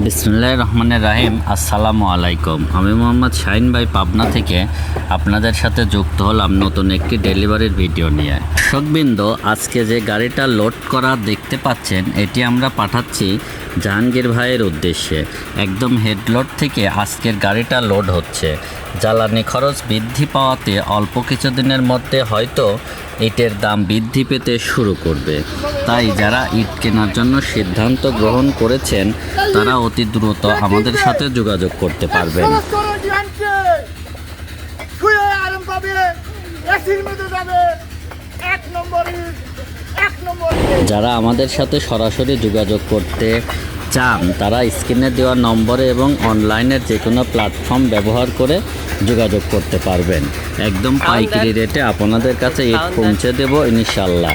বিসমিল্লাহির রহমানির রহিম। আসসালামু আলাইকুম। আমি মোহাম্মদ শাহিন ভাই পাবনা থেকে আপনাদের সাথে যুক্ত হলাম নতুন একটি ডেলিভারির ভিডিও নিয়ে। দর্শকবৃন্দ, আজকে যে গাড়িটা লোড করা দেখতে পাচ্ছেন, এটি আমরা পাঠাচ্ছি জাহাঙ্গীর ভাইয়ের উদ্দেশ্যে। একদম হেডলোড থেকে আজকের গাড়িটা লোড হচ্ছে। জ্বালানি খরচ বৃদ্ধি পাওয়াতে অল্প কিছুদিনের মধ্যে হয়তো ইটের দাম বৃদ্ধি পেতে শুরু করবে। তাই যারা ইট কেনার জন্য সিদ্ধান্ত গ্রহণ করেছেন তারা অতি দ্রুত আমাদের সাথে যোগাযোগ করতে পারবেন। যারা আমাদের সাথে সরাসরি যোগাযোগ করতে চান তারা স্ক্রিনে দেওয়া নম্বরে এবং অনলাইনের যে কোনো প্ল্যাটফর্ম ব্যবহার করে যোগাযোগ করতে পারবেন। একদম পাইকারি রেটে আপনাদের কাছে ইট পৌঁছে দেব ইনশাল্লাহ।